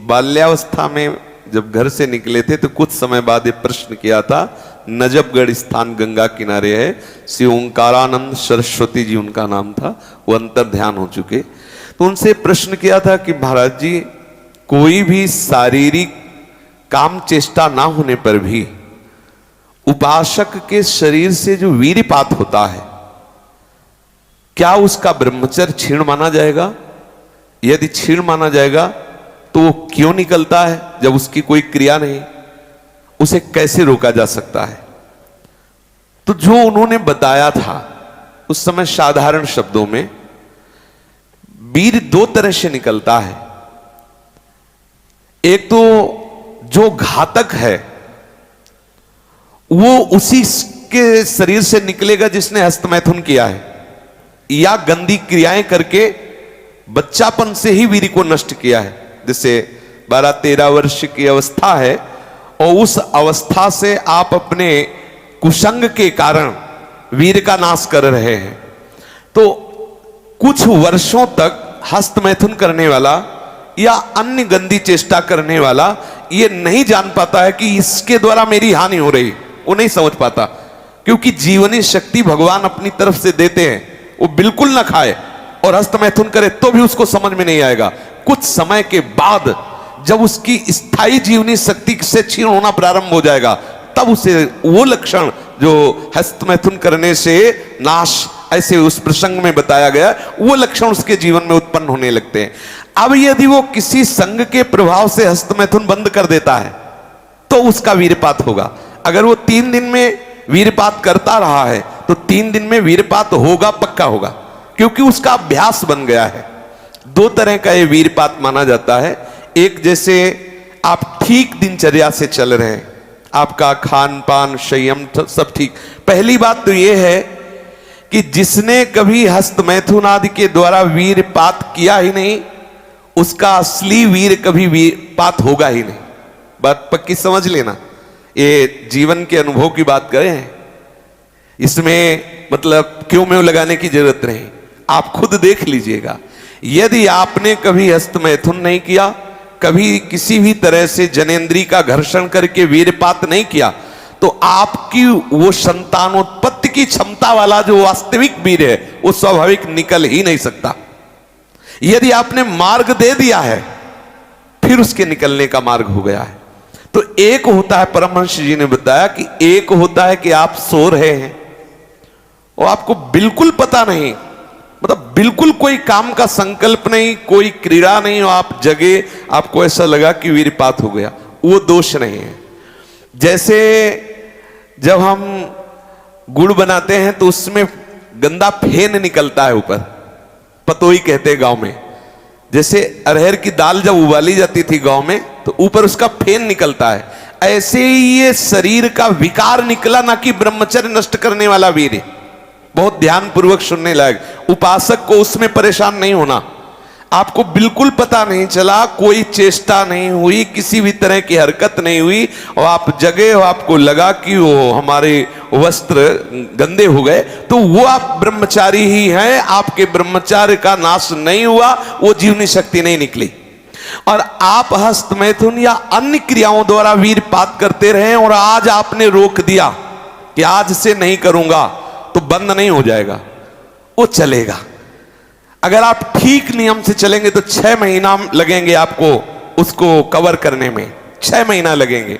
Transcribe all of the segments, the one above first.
बाल्यावस्था में जब घर से निकले थे तो कुछ समय बाद ये प्रश्न किया था। नजबगढ़ स्थान गंगा किनारे है, श्री ओंकारानंद सरस्वती जी उनका नाम था, वो अंतर ध्यान हो चुके। तो उनसे प्रश्न किया था कि महाराज जी, कोई भी शारीरिक काम चेष्टा ना होने पर भी उपासक के शरीर से जो वीर्यपात होता है, क्या उसका ब्रह्मचर्य क्षीण माना जाएगा? यदि क्षीण माना जाएगा तो वो क्यों निकलता है जब उसकी कोई क्रिया नहीं? उसे कैसे रोका जा सकता है? तो जो उन्होंने बताया था उस समय साधारण शब्दों में, वीर दो तरह से निकलता है। एक तो जो घातक है वो उसी के शरीर से निकलेगा जिसने हस्तमैथुन किया है या गंदी क्रियाएं करके बच्चापन से ही वीर को नष्ट किया है। जैसे 12-13 वर्ष की अवस्था है और उस अवस्था से आप अपने कुसंग के कारण वीर का नाश कर रहे हैं, तो कुछ वर्षों तक हस्तमैथुन करने वाला या अन्य गंदी चेष्टा करने वाला ये नहीं जान पाता है कि इसके द्वारा मेरी हानि हो रही, वो नहीं समझ पाता, क्योंकि जीवनी शक्ति भगवान अपनी तरफ से देते हैं। वो बिल्कुल ना खाए और हस्तमैथुन करे तो भी उसको समझ में नहीं आएगा। कुछ समय के बाद जब उसकी स्थायी जीवनी शक्ति से क्षीण होना प्रारंभ हो जाएगा, तब उसे वो लक्षण जो हस्तमैथुन करने से नाश ऐसे उस प्रसंग में बताया गया, वो लक्षण उसके जीवन में उत्पन्न होने लगते हैं। अब यदि वो किसी संग के प्रभाव से हस्तमैथुन बंद कर देता है तो उसका वीर्यपात होगा। अगर वो 3 दिन में वीर्यपात करता रहा है तो 3 दिन में वीर्यपात होगा, पक्का होगा, क्योंकि उसका अभ्यास बन गया है। 2 तरह का ये वीर्यपात माना जाता है। एक, जैसे आप ठीक दिनचर्या से चल रहे हैं, आपका खान पान संयम सब ठीक। पहली बात तो ये है कि जिसने कभी हस्तमैथुन आदि के द्वारा वीर्यपात किया ही नहीं, उसका असली वीर कभी वीर्यपात होगा ही नहीं। बात पक्की समझ लेना, ये जीवन के अनुभव की बात करें, इसमें मतलब क्यों में लगाने की जरूरत नहीं, आप खुद देख लीजिएगा। यदि आपने कभी हस्तमैथुन नहीं किया, कभी किसी भी तरह से जनेंद्री का घर्षण करके वीर्यपात नहीं किया, तो आपकी वो संतानोत्पत्ति की क्षमता वाला जो वास्तविक वीर है वो स्वाभाविक निकल ही नहीं सकता। यदि आपने मार्ग दे दिया है फिर उसके निकलने का मार्ग हो गया है। तो एक होता है, परमहंस जी ने बताया कि एक होता है कि आप सो रहे हैं और आपको बिल्कुल पता नहीं, मतलब बिल्कुल कोई काम का संकल्प नहीं, कोई क्रीड़ा नहीं, और आप जगे, आपको ऐसा लगा कि वीर्यपात हो गया, वो दोष नहीं है। जैसे जब हम गुड़ बनाते हैं तो उसमें गंदा फेन निकलता है ऊपर, पतोई कहते हैं गांव में। जैसे अरहर की दाल जब उबाली जाती थी गांव में तो ऊपर उसका फेन निकलता है, ऐसे ही ये शरीर का विकार निकला, ना कि ब्रह्मचर्य नष्ट करने वाला वीर। बहुत ध्यान पूर्वक सुनने लायक, उपासक को उसमें परेशान नहीं होना। आपको बिल्कुल पता नहीं चला, कोई चेष्टा नहीं हुई, किसी भी तरह की हरकत नहीं हुई और आप जगे हो, आपको लगा कि वो हमारे वस्त्र गंदे हो गए, तो वो आप ब्रह्मचारी ही हैं, आपके ब्रह्मचार्य का नाश नहीं हुआ, वो जीवनी शक्ति नहीं निकली। और आप हस्तमैथुन या अन्य क्रियाओं द्वारा वीर्यपात करते रहे और आज आपने रोक दिया कि आज से नहीं करूंगा, तो बंद नहीं हो जाएगा, वो चलेगा। अगर आप ठीक नियम से चलेंगे तो 6 महीना लगेंगे आपको उसको कवर करने में, 6 महीना लगेंगे।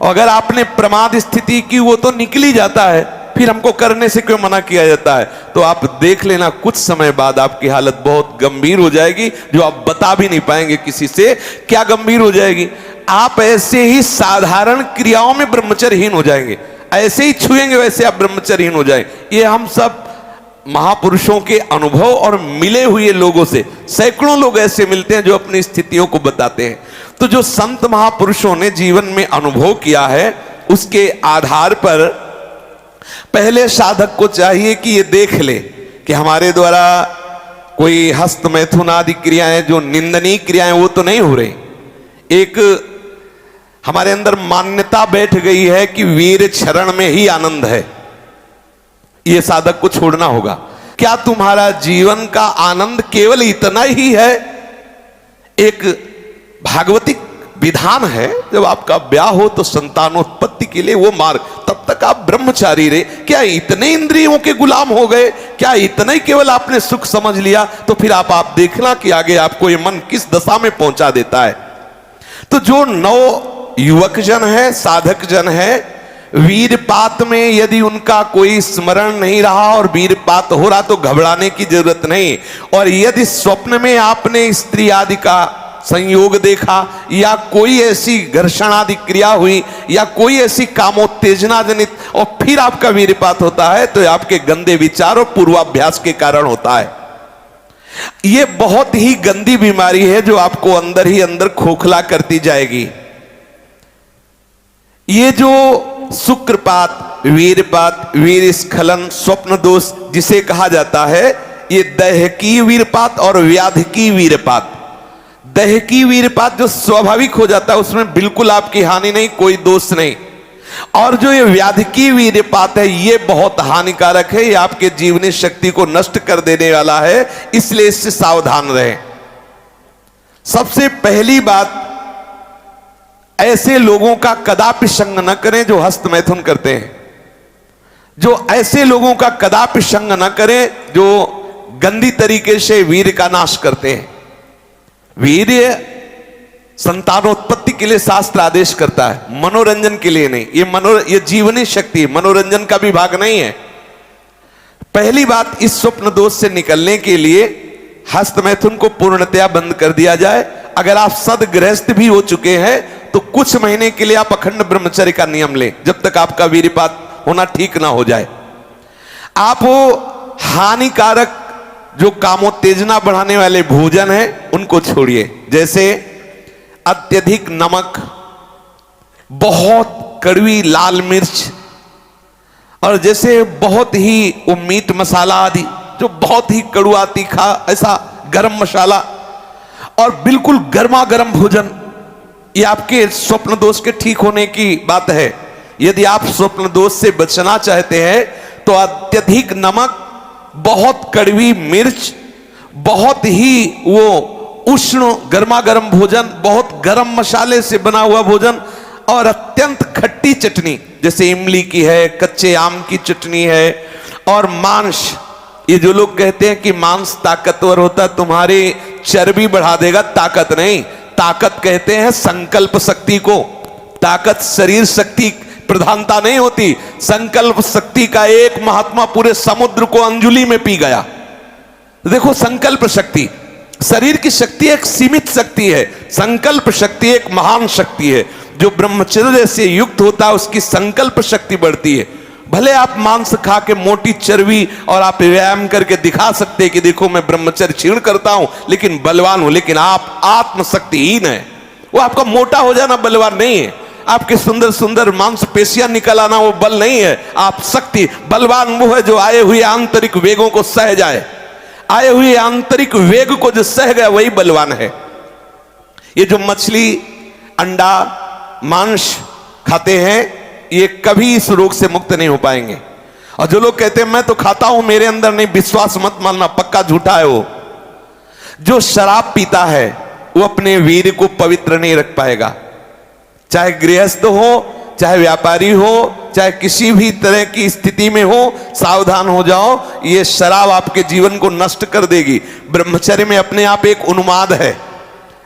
और अगर आपने प्रमाद स्थिति की, वो तो निकल ही जाता है, फिर हमको करने से क्यों मना किया जाता है? तो आप देख लेना, कुछ समय बाद आपकी हालत बहुत गंभीर हो जाएगी, जो आप बता भी नहीं पाएंगे किसी से। क्या गंभीर हो जाएगी? आप ऐसे ही साधारण क्रियाओं में ब्रह्मचर्यहीन हो जाएंगे, ऐसे ही छुएंगे वैसे आप ब्रह्मचर्यहीन हो जाएंगे। ये हम सब महापुरुषों के अनुभव और मिले हुए लोगों से, सैकड़ों लोग ऐसे मिलते हैं जो अपनी स्थितियों को बताते हैं। तो जो संत महापुरुषों ने जीवन में अनुभव किया है, उसके आधार पर पहले साधक को चाहिए कि ये देख ले कि हमारे द्वारा कोई हस्तमैथुन आदि क्रियाएं, जो निंदनीय क्रियाएं, वो तो नहीं हो रही। एक हमारे अंदर मान्यता बैठ गई है कि वीर चरण में ही आनंद है, ये साधक को छोड़ना होगा। क्या तुम्हारा जीवन का आनंद केवल इतना ही है? एक भागवतिक विधान है, जब आपका ब्याह हो तो संतानोत्पत्ति के लिए वो मार्ग, तब तक आप ब्रह्मचारी रहे। क्या इतने इंद्रियों के गुलाम हो गए? क्या इतना ही केवल आपने सुख समझ लिया? तो फिर आप देखना कि आगे आपको ये मन किस दशा में पहुंचा देता है। तो जो नव युवक जन है, साधक जन है, वीरपात में यदि उनका कोई स्मरण नहीं रहा और वीरपात हो रहा तो घबराने की जरूरत नहीं। और यदि स्वप्न में आपने स्त्री आदि का संयोग देखा या कोई ऐसी घर्षण आदि क्रिया हुई या कोई ऐसी कामोत्तेजना जनित और फिर आपका वीरपात होता है, तो आपके गंदे विचार और पूर्वाभ्यास के कारण होता है। यह बहुत ही गंदी बीमारी है जो आपको अंदर ही अंदर खोखला करती जाएगी। ये जो शुक्रपात, वीरपात, वीर स्खलन, स्वप्न दोष जिसे कहा जाता है, ये दैहिकी वीरपात और व्याधिकी वीरपात। दैहिकी वीरपात जो स्वाभाविक हो जाता है उसमें बिल्कुल आपकी हानि नहीं, कोई दोष नहीं। और जो ये व्याधिकी वीरपात है ये बहुत हानिकारक है, ये आपके जीवनी शक्ति को नष्ट कर देने वाला है, इसलिए इससे सावधान रहें। सबसे पहली बात, ऐसे लोगों का कदापि संग न करें जो हस्त मैथुन करते हैं। जो ऐसे लोगों का कदापि संग न करें जो गंदी तरीके से वीर का नाश करते हैं। वीर्य संतानोत्पत्ति के लिए शास्त्र आदेश करता है, मनोरंजन के लिए नहीं। ये जीवनी शक्ति, मनोरंजन का भी भाग नहीं है। पहली बात, इस स्वप्न दोष से निकलने के लिए हस्त मैथुन को पूर्णतया बंद कर दिया जाए। अगर आप सदगृहस्थ भी हो चुके हैं तो कुछ महीने के लिए आप अखंड ब्रह्मचर्य का नियम लें, जब तक आपका वीरपात होना ठीक ना हो जाए। आप वो हानिकारक जो कामोत्तेजना बढ़ाने वाले भोजन है उनको छोड़िए, जैसे अत्यधिक नमक, बहुत कड़वी लाल मिर्च, और जैसे बहुत ही वो मीट मसाला आदि जो बहुत ही कड़वा तीखा, ऐसा गरम मसाला, और बिल्कुल गर्मा गर्म भोजन। ये आपके स्वप्न दोष के ठीक होने की बात है। यदि आप स्वप्न दोष से बचना चाहते हैं तो अत्यधिक नमक, बहुत कड़वी मिर्च, बहुत ही वो उष्ण गर्मा गर्म भोजन, बहुत गर्म मसाले से बना हुआ भोजन, और अत्यंत खट्टी चटनी, जैसे इमली की है, कच्चे आम की चटनी है, और मांस। ये जो लोग कहते हैं कि मांस ताकतवर होता, तुम्हारी चर्बी बढ़ा देगा, ताकत नहीं। ताकत कहते हैं संकल्प शक्ति को। ताकत शरीर शक्ति प्रधानता नहीं होती। संकल्प शक्ति का एक महात्मा पूरे समुद्र को अंजुली में पी गया। देखो, संकल्प शक्ति, शरीर की शक्ति एक सीमित शक्ति है, संकल्प शक्ति एक महान शक्ति है। जो ब्रह्मचर्य से युक्त होता है उसकी संकल्प शक्ति बढ़ती है। भले आप मांस खा के मोटी चर्बी और आप व्यायाम करके दिखा सकते हैं कि देखो मैं ब्रह्मचर्य क्षीण करता हूं लेकिन बलवान हूं, लेकिन आप आत्मशक्तिहीन है। वो आपका मोटा हो जाना बलवान नहीं है, आपके सुंदर सुंदर मांसपेशियां निकल आना वो बल नहीं है। आप शक्ति, बलवान वो है जो आए हुए आंतरिक वेगों को सह जाए। आए हुए आंतरिक वेग को जो सह गया वही बलवान है। ये जो मछली, अंडा, मांस खाते हैं ये कभी इस रोग से मुक्त नहीं हो पाएंगे। और जो लोग कहते हैं मैं तो खाता हूं मेरे अंदर नहीं, विश्वास मत मानना, पक्का झूठा है वो। जो शराब पीता है वो अपने वीर को पवित्र नहीं रख पाएगा। चाहे गृहस्थ हो, चाहे व्यापारी हो, चाहे किसी भी तरह की स्थिति में हो, सावधान हो जाओ, ये शराब आपके जीवन को नष्ट कर देगी। ब्रह्मचर्य में अपने आप एक उन्माद है।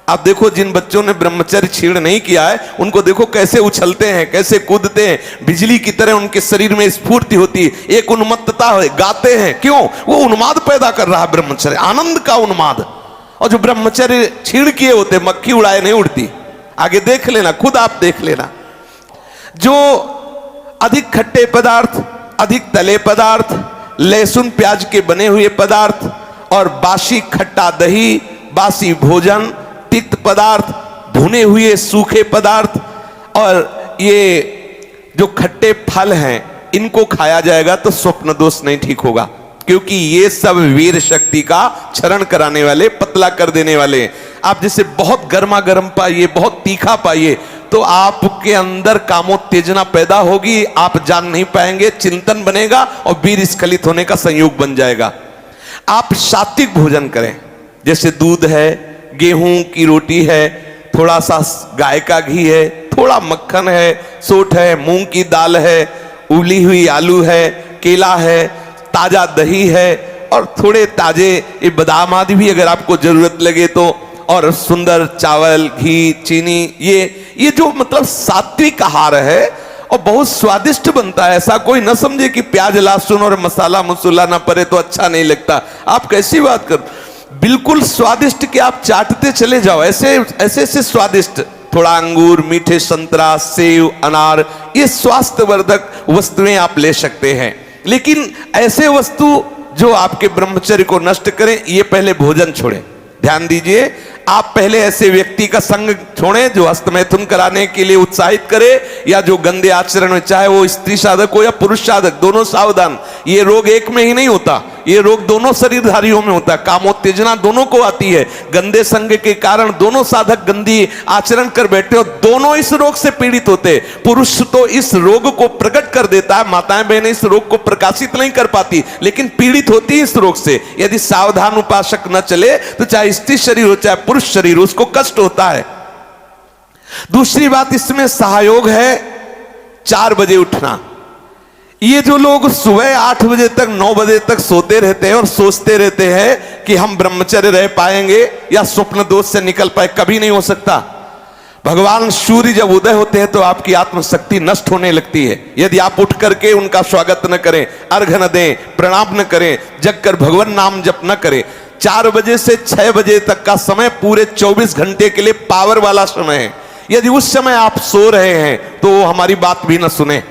आप देखो, जिन बच्चों ने ब्रह्मचर्य क्षीण नहीं किया है उनको देखो कैसे उछलते हैं, कैसे कूदते हैं, बिजली की तरह उनके शरीर में स्फूर्ति होती है, एक उन्मत्तता है, गाते हैं। क्यों? वो उन्माद पैदा कर रहा है ब्रह्मचर्य, आनंद का उन्माद। और जो ब्रह्मचर्य क्षीण किए होते, मक्खी उड़ाए नहीं उड़ती। आगे देख लेना, खुद आप देख लेना। जो अधिक खट्टे पदार्थ, अधिक तले पदार्थ, लहसुन प्याज के बने हुए पदार्थ, और बासी खट्टा दही, बासी भोजन, तिक्त पदार्थ, भुने हुए सूखे पदार्थ, और ये जो खट्टे फल हैं इनको खाया जाएगा तो स्वप्न दोष नहीं ठीक होगा, क्योंकि ये सब वीर शक्ति का क्षरण कराने वाले, पतला कर देने वाले। आप जैसे बहुत गर्मा गर्म पाइए, बहुत तीखा पाइए तो आपके अंदर कामोत्तेजना पैदा होगी, आप जान नहीं पाएंगे, चिंतन बनेगा और वीर स्खलित होने का संयोग बन जाएगा। आप सात्विक भोजन करें, जैसे दूध है, गेहूं की रोटी है, थोड़ा सा गाय का घी है, थोड़ा मक्खन है, सोठ है, मूंग की दाल है, उबली हुई आलू है, केला है, ताजा दही है और थोड़े ताजे ये बादाम आदि भी अगर आपको जरूरत लगे तो, और सुंदर चावल, घी, चीनी, ये जो मतलब सात्विक आहार है और बहुत स्वादिष्ट बनता है। ऐसा कोई ना समझे कि प्याज लहसुन और मसाला मसूला ना पड़े तो अच्छा नहीं लगता। आप कैसी बात कर, बिल्कुल स्वादिष्ट कि आप चाटते चले जाओ, ऐसे ऐसे स्वादिष्ट। थोड़ा अंगूर, मीठे संतरा, सेव, अनार, ये स्वास्थ्यवर्धक वस्तुएं आप ले सकते हैं। लेकिन ऐसे वस्तु जो आपके ब्रह्मचर्य को नष्ट करें, ये पहले भोजन छोड़ें। ध्यान दीजिए, आप पहले ऐसे व्यक्ति का संग छोड़ें जो हस्तमैथुन कराने के लिए उत्साहित करे या जो गंदे आचरण में, चाहे वो स्त्री साधक हो या पुरुष साधक, दोनों सावधान। ये रोग एक में ही नहीं होता, ये रोग दोनों शरीरधारियों में होता है। कामोत्तेजना दोनों को आती है। गंदे संग के कारण दोनों साधक गंदी आचरण कर बैठे हो, दोनों इस रोग से पीड़ित होते। पुरुष तो इस रोग को प्रकट कर देता है, माताएं बहनें इस रोग को प्रकाशित नहीं कर पाती, लेकिन पीड़ित होती है इस रोग से। यदि सावधान उपासक न चले तो चाहे स्त्री शरीर हो चाहे पुरुष शरीर, उसको कष्ट होता है। दूसरी बात इसमें सहयोग है 4 बजे उठना। ये जो लोग सुबह 8 बजे तक 9 बजे तक सोते रहते हैं और सोचते रहते हैं कि हम ब्रह्मचर्य रह पाएंगे या स्वप्न दोष से निकल पाए, कभी नहीं हो सकता। भगवान सूर्य जब उदय होते हैं तो आपकी आत्मशक्ति नष्ट होने लगती है। यदि आप उठ करके उनका स्वागत न करें, अर्घ न दें, प्रणाम न करें, जगकर भगवान नाम जप न करें, 4 बजे से 6 बजे तक का समय पूरे 24 घंटे के लिए पावर वाला समय है। यदि उस समय आप सो रहे हैं तो वो हमारी बात भी न सुने,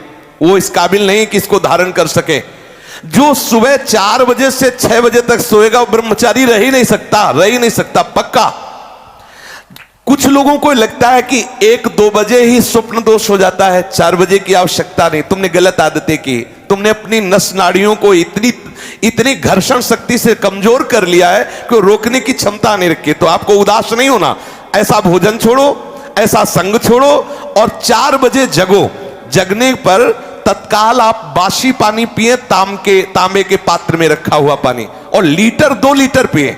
वो इस काबिल नहीं कि इसको धारण कर सके। जो सुबह 4 बजे से 6 बजे तक सोएगा वो ब्रह्मचारी रह ही नहीं सकता पक्का। कुछ लोगों को लगता है कि 1-2 बजे ही स्वप्न दोष हो जाता है, 4 बजे की आवश्यकता नहीं। तुमने गलत आदतें की, तुमने अपनी नस नाड़ियों को इतनी घर्षण शक्ति से कमजोर कर लिया है कि रोकने की क्षमता नहीं रखी। तो आपको उदास नहीं होना, ऐसा भोजन छोड़ो, ऐसा संग छोड़ो और 4 बजे जगो। जगने पर तत्काल आप बासी पानी पिए, तांबे के पात्र में रखा हुआ पानी, और 1-2 लीटर पिए।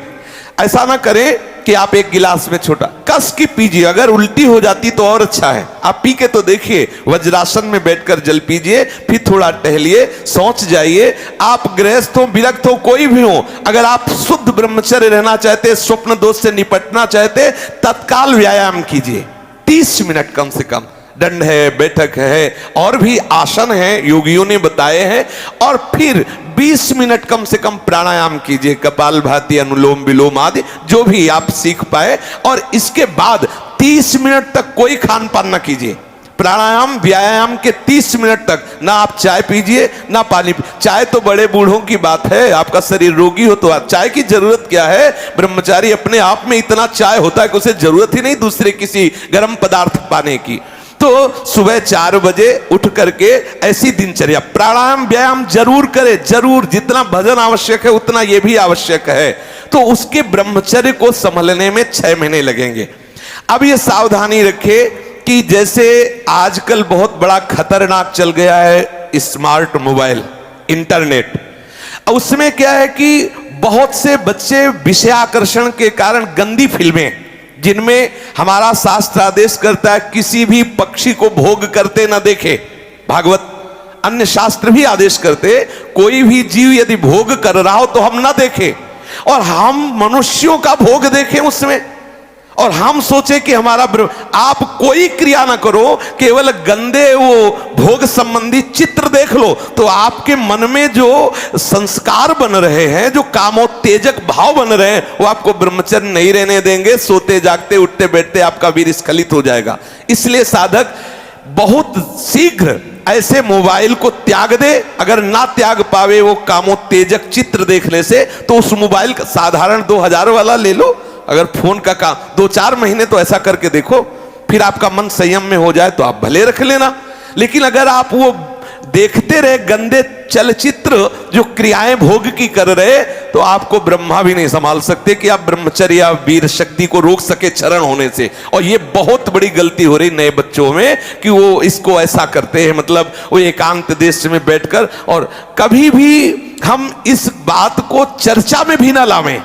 ऐसा ना करें कि आप 1 गिलास में छोटा कस की पीजिए। अगर उल्टी हो जाती तो और अच्छा है, आप पी के तो देखिए। वज्रासन में बैठकर जल पीजिए, फिर थोड़ा टहलिए, सोच जाइए। आप गृहस्थ हो, विरक्त हो, कोई भी हो, अगर आप शुद्ध ब्रह्मचर्य रहना चाहते, स्वप्न दोष से निपटना चाहते, तत्काल व्यायाम कीजिए। 30 मिनट कम से कम। दंड है, बैठक है, और भी आसन है योगियों ने बताए हैं। और फिर 20 मिनट कम से कम प्राणायाम कीजिए, कपालभाति, अनुलोम विलोम आदि जो भी आप सीख पाए। और इसके बाद 30 मिनट तक कोई खान पान न कीजिए। प्राणायाम व्यायाम के 30 मिनट तक ना आप चाय पीजिए ना पानी। चाय तो बड़े बूढ़ों की बात है, आपका शरीर रोगी हो तो आप चाय की जरूरत क्या है। ब्रह्मचारी अपने आप में इतना चाय होता है कि उसे जरूरत ही नहीं दूसरे किसी गर्म पदार्थ पाने की। तो सुबह 4 बजे उठ करके ऐसी दिनचर्या, प्राणायाम व्यायाम जरूर करे, जरूर। जितना भजन आवश्यक है उतना यह भी आवश्यक है। तो उसके ब्रह्मचर्य को संभलने में 6 महीने लगेंगे। अब ये सावधानी रखे कि जैसे आजकल बहुत बड़ा खतरनाक चल गया है स्मार्ट मोबाइल, इंटरनेट। उसमें क्या है कि बहुत से बच्चे विषयाकर्षण के कारण गंदी फिल्में, जिनमें हमारा शास्त्र आदेश करता है किसी भी पक्षी को भोग करते न देखे, भागवत अन्य शास्त्र भी आदेश करते कोई भी जीव यदि भोग कर रहा हो तो हम ना देखें, और हम मनुष्यों का भोग देखें उसमें, और हम सोचे कि हमारा आप कोई क्रिया ना करो, केवल गंदे वो भोग संबंधी चित्र देख लो तो आपके मन में जो संस्कार बन रहे हैं, जो कामोत्तेजक भाव बन रहे हैं, वो आपको ब्रह्मचर्य नहीं रहने देंगे। सोते जागते उठते बैठते आपका वीर स्खलित हो जाएगा। इसलिए साधक बहुत शीघ्र ऐसे मोबाइल को त्याग दे। अगर ना त्याग पावे वो कामोत्तेजक चित्र देखने से, तो उस मोबाइल का साधारण 2000 वाला ले लो। अगर फोन का काम 2-4 महीने तो ऐसा करके देखो, फिर आपका मन संयम में हो जाए तो आप भले रख लेना। लेकिन अगर आप वो देखते रहे गंदे चलचित्र जो क्रियाएं भोग की कर रहे, तो आपको ब्रह्मा भी नहीं संभाल सकते कि आप ब्रह्मचर्य या वीर शक्ति को रोक सके चरण होने से। और ये बहुत बड़ी गलती हो रही नए बच्चों में कि वो इसको ऐसा करते हैं, मतलब वो एकांत देश में बैठकर। और कभी भी हम इस बात को चर्चा में भी ना लावें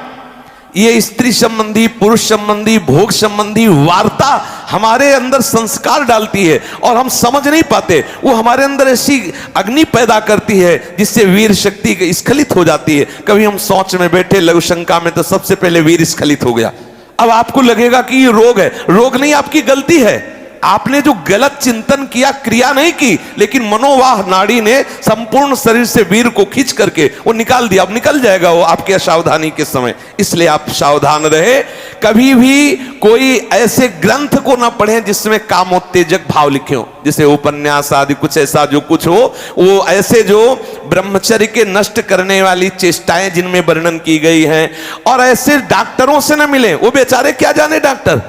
ये स्त्री संबंधी, पुरुष संबंधी, भोग संबंधी वार्ता हमारे अंदर संस्कार डालती है और हम समझ नहीं पाते। वो हमारे अंदर ऐसी अग्नि पैदा करती है जिससे वीर शक्ति स्खलित हो जाती है। कभी हम सोच में बैठे लघु शंका में तो सबसे पहले वीर स्खलित हो गया। अब आपको लगेगा कि ये रोग है। रोग नहीं, आपकी गलती है। आपने जो गलत चिंतन किया, क्रिया नहीं की, लेकिन मनोवाह नाड़ी ने संपूर्ण शरीर से वीर को खींच करके वो निकाल दिया। अब निकल जाएगा वो आपके असावधानी के समय। इसलिए आप सावधान रहे। कभी भी कोई ऐसे ग्रंथ को ना पढ़ें जिसमें कामोत्तेजक भाव लिखे हो, जैसे उपन्यास आदि कुछ ऐसा जो कुछ हो, वो ऐसे जो ब्रह्मचर्य के नष्ट करने वाली चेष्टाएं जिनमें वर्णन की गई हैं। और ऐसे डॉक्टरों से ना मिले। वो बेचारे क्या जाने डॉक्टर,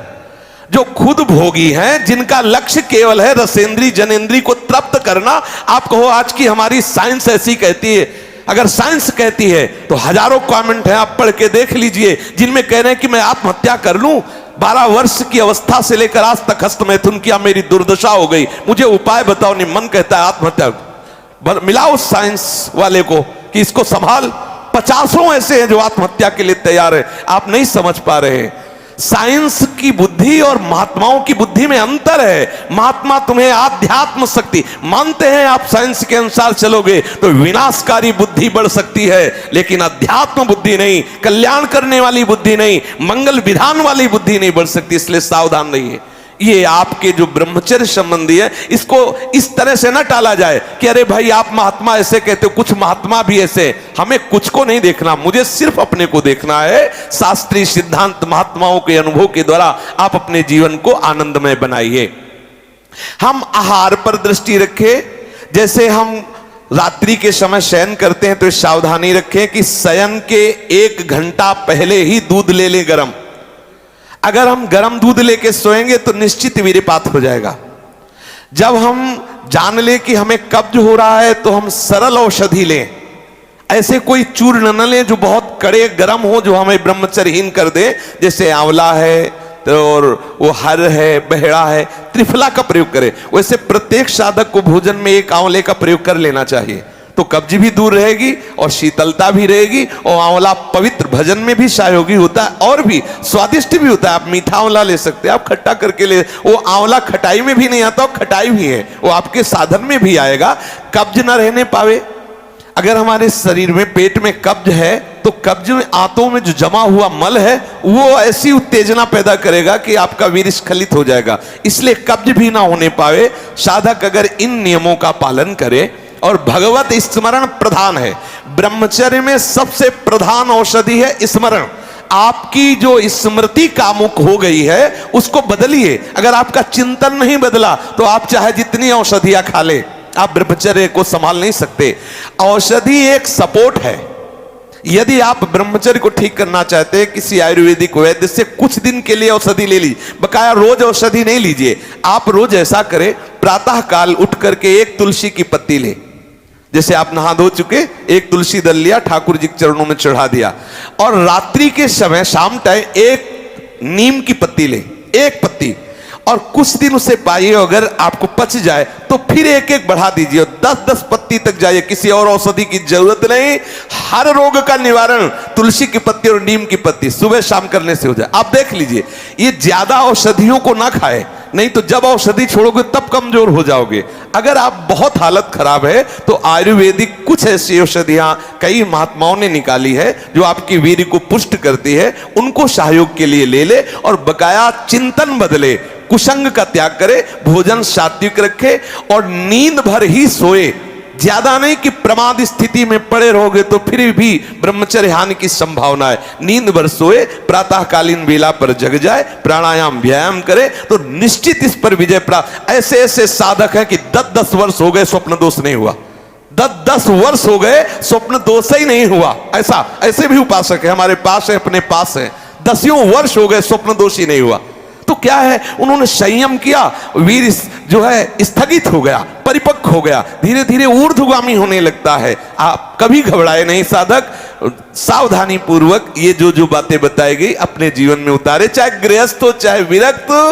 जो खुद भोगी हैं, जिनका लक्ष्य केवल है रसेंद्री जनेंद्री को तृप्त करना। आप कहो आज की हमारी साइंस ऐसी कहती है। अगर साइंस कहती है तो हजारों कमेंट हैं, आप पढ़ के देख लीजिए, जिनमें कह रहे हैं कि मैं आत्महत्या कर लूं। 12 वर्ष की अवस्था से लेकर आज तक हस्तमैथुन किया, मेरी दुर्दशा हो गई, मुझे उपाय बताओ। नहीं, मन कहता है आत्महत्या। मिलाओ साइंस वाले को कि इसको संभाल। 50 ऐसे हैं जो आत्महत्या के लिए तैयार है। आप नहीं समझ पा रहे हैं। साइंस की बुद्धि और महात्माओं की बुद्धि में अंतर है। महात्मा तुम्हें आध्यात्म शक्ति मानते हैं। आप साइंस के अनुसार चलोगे तो विनाशकारी बुद्धि बढ़ सकती है, लेकिन अध्यात्म बुद्धि नहीं, कल्याण करने वाली बुद्धि नहीं, मंगल विधान वाली बुद्धि नहीं बढ़ सकती। इसलिए सावधान रहिए। ये आपके जो ब्रह्मचर्य संबंधी है, इसको इस तरह से ना टाला जाए कि अरे भाई आप महात्मा ऐसे कहते हो, कुछ महात्मा भी ऐसे। हमें कुछ को नहीं देखना, मुझे सिर्फ अपने को देखना है। शास्त्रीय सिद्धांत महात्माओं के अनुभव के द्वारा आप अपने जीवन को आनंदमय बनाइए। हम आहार पर दृष्टि रखें। जैसे हम रात्रि के समय शयन करते हैं तो सावधानी रखें कि शयन के 1 घंटा पहले ही दूध ले लें गरम। अगर हम गर्म दूध लेके सोएंगे तो निश्चित वीर्यपात हो जाएगा। जब हम जान ले कि हमें कब्ज हो रहा है तो हम सरल औषधि लें। ऐसे कोई चूर्ण न लें जो बहुत कड़े गर्म हो, जो हमें ब्रह्मचर्यहीन कर दे। जैसे आंवला है और वो हर है, बहेड़ा है, त्रिफला का प्रयोग करें। वैसे प्रत्येक साधक को भोजन में 1 आंवले का प्रयोग कर लेना चाहिए, तो कब्ज भी दूर रहेगी और शीतलता भी रहेगी। और आंवला पवित्र भजन में भी सहयोगी होता है और भी स्वादिष्ट भी होता है। आप मीठा आंवला ले सकते हैं, आप खट्टा करके ले। वो आंवला खटाई में भी नहीं आता, और खटाई भी है, वो आपके साधन में भी आएगा। कब्ज ना रहने पावे। अगर हमारे शरीर में, पेट में कब्ज है तो कब्ज में, आंतों में जो जमा हुआ मल है वो ऐसी उत्तेजना पैदा करेगा कि आपका वीर्य स्खलित हो जाएगा। इसलिए कब्ज भी ना होने पावे। साधक अगर इन नियमों का पालन करे और भगवत स्मरण प्रधान है। ब्रह्मचर्य में सबसे प्रधान औषधि है स्मरण। आपकी जो स्मृति कामुक हो गई है उसको बदलिए। अगर आपका चिंतन नहीं बदला तो आप चाहे जितनी औषधियां खा ले, आप ब्रह्मचर्य को संभाल नहीं सकते। औषधि एक सपोर्ट है। यदि आप ब्रह्मचर्य को ठीक करना चाहते हैं, किसी आयुर्वेदिक वैद्य से कुछ दिन के लिए औषधि ले लीजिए। बकाया रोज औषधि नहीं लीजिए। आप रोज ऐसा करें, प्रातः काल उठ करके 1 तुलसी की पत्ती ले। जैसे आप नहा धो चुके, 1 तुलसी दल लिया, ठाकुर जी के चरणों में चढ़ा दिया। और रात्रि के समय शाम टाइम 1 नीम की पत्ती ले, 1 पत्ती, और कुछ दिन उसे पाइए। अगर आपको पच जाए तो फिर 1-1 बढ़ा दीजिए, 10-10 पत्ती तक जाइए। किसी और औषधि की जरूरत नहीं। हर रोग का निवारण तुलसी की पत्ती और नीम की पत्ती सुबह शाम करने से हो जाए। आप देख लीजिए, ये ज्यादा औषधियों को ना खाए, नहीं तो जब औषधि छोड़ोगे तब कमजोर हो जाओगे। अगर आप बहुत हालत खराब है तो आयुर्वेदिक कुछ ऐसी औषधियां कई महात्माओं ने निकाली है जो आपकी वीर्य को पुष्ट करती है। उनको सहयोग के लिए ले ले और बकाया चिंतन बदले, कुसंग का त्याग करे, भोजन सात्विक रखे और नींद भर ही सोए। ज्यादा नहीं कि प्रमाद स्थिति में पड़े रहोगे तो फिर भी ब्रह्मचर्य हानि की संभावना है। नींद भर सोए, प्रातःकालीन वेला पर जग जाए, प्राणायाम व्यायाम करे तो निश्चित इस पर विजय प्राप्त। ऐसे ऐसे साधक हैं कि 10-10 वर्ष हो गए स्वप्न दोष नहीं हुआ। 10-10 वर्ष हो गए स्वप्न दोष ही नहीं हुआ। ऐसे भी उपासक है हमारे पास है, अपने पास है। 10 वर्ष हो गए स्वप्न दोष ही नहीं हुआ। तो क्या है, उन्होंने संयम किया, वीर जो है स्थगित हो गया, परिपक्व हो गया, धीरे धीरे ऊर्ध्वगामी होने लगता है। आप कभी घबराए नहीं साधक, सावधानी पूर्वक ये जो बातें बताई गई अपने जीवन में उतारे, चाहे गृहस्थ हो चाहे विरक्त हो।